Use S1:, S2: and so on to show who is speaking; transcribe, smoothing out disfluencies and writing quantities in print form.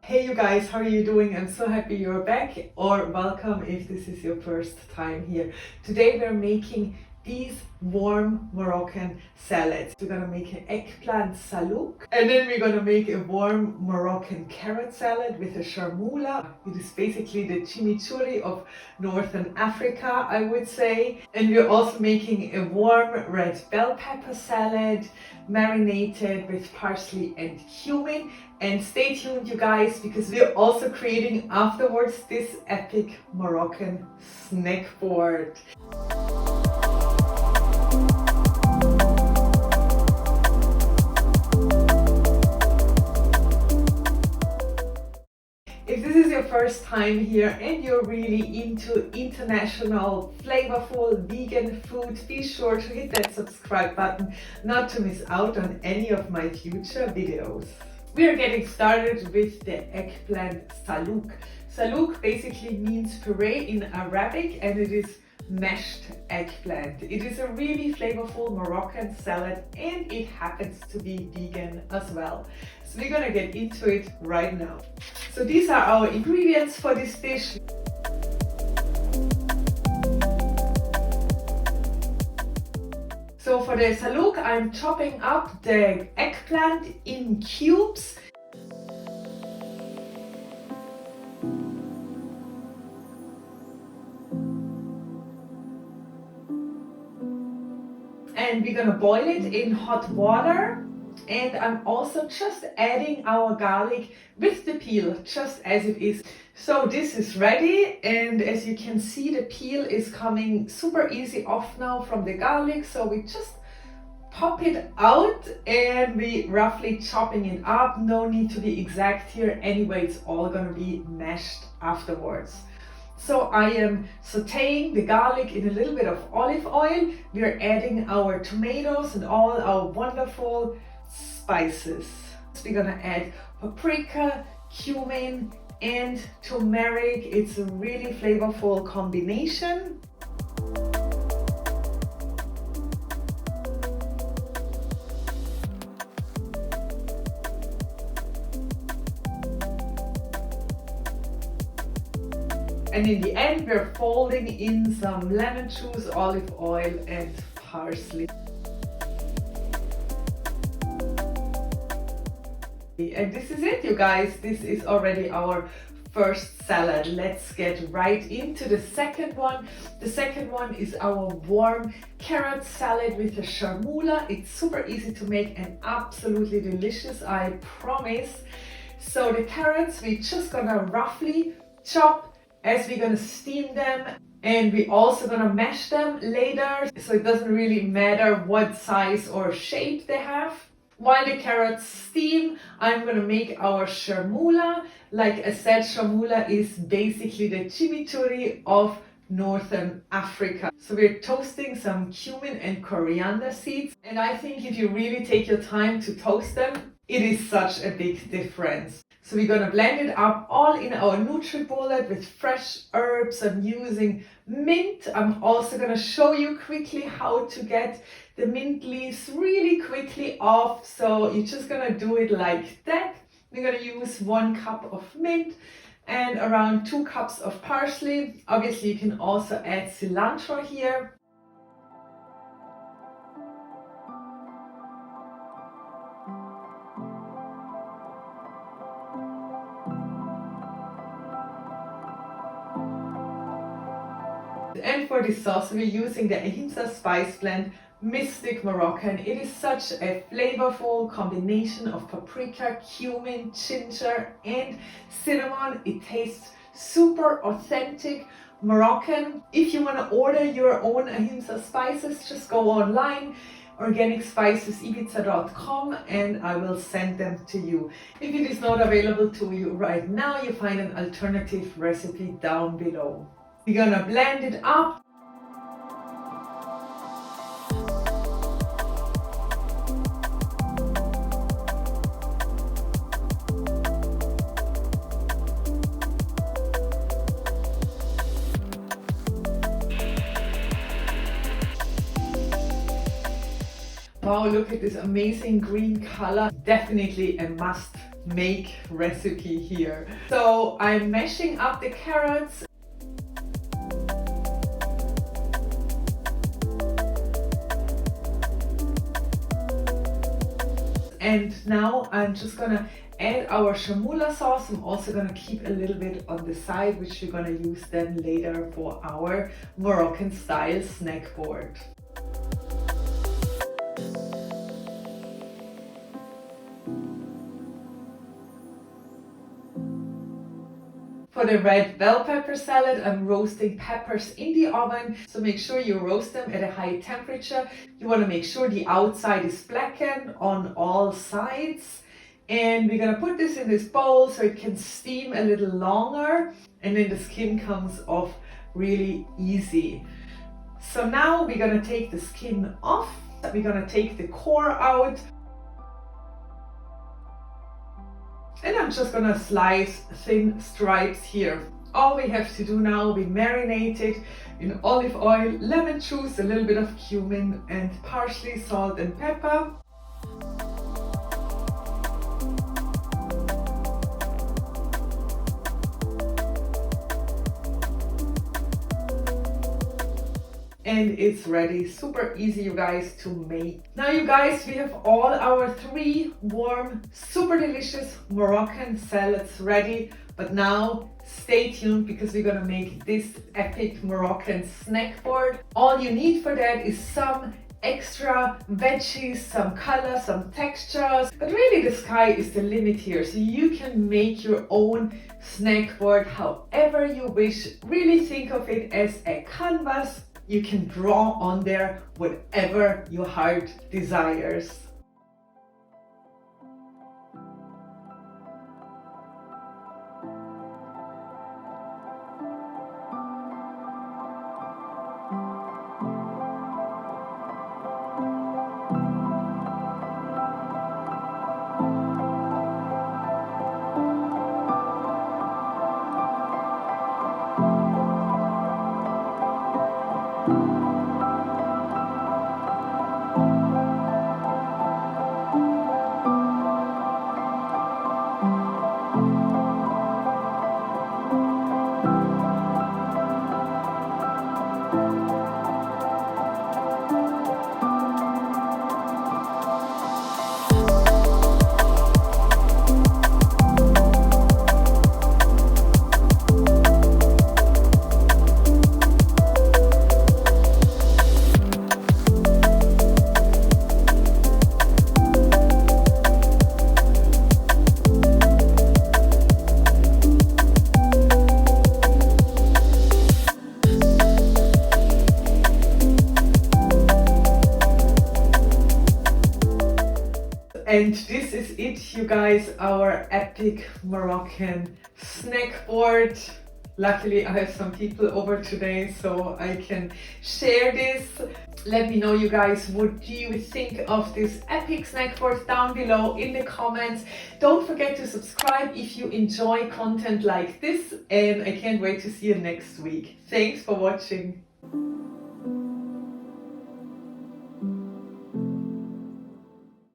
S1: Hey you guys, how are you doing? I'm so happy you're back, or welcome if this is your first time here. Today we're making these warm Moroccan salads. We're gonna make an eggplant Zaalouk, and then we're gonna make a warm Moroccan carrot salad with a Chermoula. It is basically the chimichurri of Northern Africa, I would say. And we're also making a warm red bell pepper salad marinated with parsley and cumin. And stay tuned you guys, because we're also creating afterwards this epic Moroccan snack board. If this is your first time here and you're really into international, flavorful, vegan food, be sure to hit that subscribe button not to miss out on any of my future videos. We are getting started with the eggplant Zaalouk. Zaalouk basically means puree in Arabic, and it is mashed eggplant. It is a really flavorful Moroccan salad, and it happens to be vegan as well. So we're gonna get into it right now. So these are our ingredients for this dish. So for the Zaalouk, I'm chopping up the eggplant in cubes. And we're gonna boil it in hot water. And I'm also just adding our garlic with the peel, just as it is. So this is ready, and as you can see, the peel is coming super easy off now from the garlic. So we just pop it out and we roughly chopping it up. No need to be exact here. Anyway, it's all gonna be mashed afterwards. So I am sauteing the garlic in a little bit of olive oil. We are adding our tomatoes and all our wonderful spices. We're gonna add paprika, cumin, and turmeric. It's a really flavorful combination. And in the end, we're folding in some lemon juice, olive oil, and parsley. And this is it, you guys. This is already our first salad. Let's get right into the second one. The second one is our warm carrot salad with a Chermoula. It's super easy to make and absolutely delicious, I promise. So the carrots, we're just gonna roughly chop as we're gonna steam them. And we're also gonna mash them later, so it doesn't really matter what size or shape they have. While the carrots steam, I'm gonna make our Chermoula. Like I said, Chermoula is basically the chimichurri of Northern Africa. So we're toasting some cumin and coriander seeds. And I think if you really take your time to toast them, it is such a big difference. So we're gonna blend it up all in our NutriBullet with fresh herbs. I'm using mint. I'm also gonna show you quickly how to get the mint leaves really quickly off. So you're just gonna do it like that. We're gonna use 1 cup of mint and around 2 cups of parsley. Obviously you can also add cilantro here. And for this sauce, we're using the Ahimsa spice blend Mystic Moroccan. It is such a flavorful combination of paprika, cumin, ginger, and cinnamon. It tastes super authentic Moroccan. If you want to order your own Ahimsa spices, just go online, organicspicesibiza.com, and I will send them to you. If it is not available to you right now, you find an alternative recipe down below. We're gonna blend it up. Wow, look at this amazing green color. Definitely a must make recipe here. So I'm mashing up the carrots. And now I'm just gonna add our Chermoula sauce. I'm also gonna keep a little bit on the side, which we're gonna use then later for our Moroccan style snack board. For the red bell pepper salad, I'm roasting peppers in the oven. So make sure you roast them at a high temperature. You want to make sure the outside is blackened on all sides. And we're going to put this in this bowl so it can steam a little longer. And then the skin comes off really easy. So now we're going to take the skin off. We're going to take the core out. And I'm just gonna slice thin stripes here. All we have to do now, we marinate it in olive oil, lemon juice, a little bit of cumin and parsley, salt and pepper. And it's ready. Super easy, you guys, to make. Now, you guys, we have all our 3 warm, super delicious Moroccan salads ready. But now, stay tuned because we're gonna make this epic Moroccan snack board. All you need for that is some extra veggies, some color, some textures. But really, the sky is the limit here. So you can make your own snack board however you wish. Really think of it as a canvas. You can draw on there whatever your heart desires. And this is it, you guys, our epic Moroccan snack board. Luckily, I have some people over today, so I can share this. Let me know, you guys, what do you think of this epic snack board down below in the comments. Don't forget to subscribe if you enjoy content like this, and I can't wait to see you next week. Thanks for watching.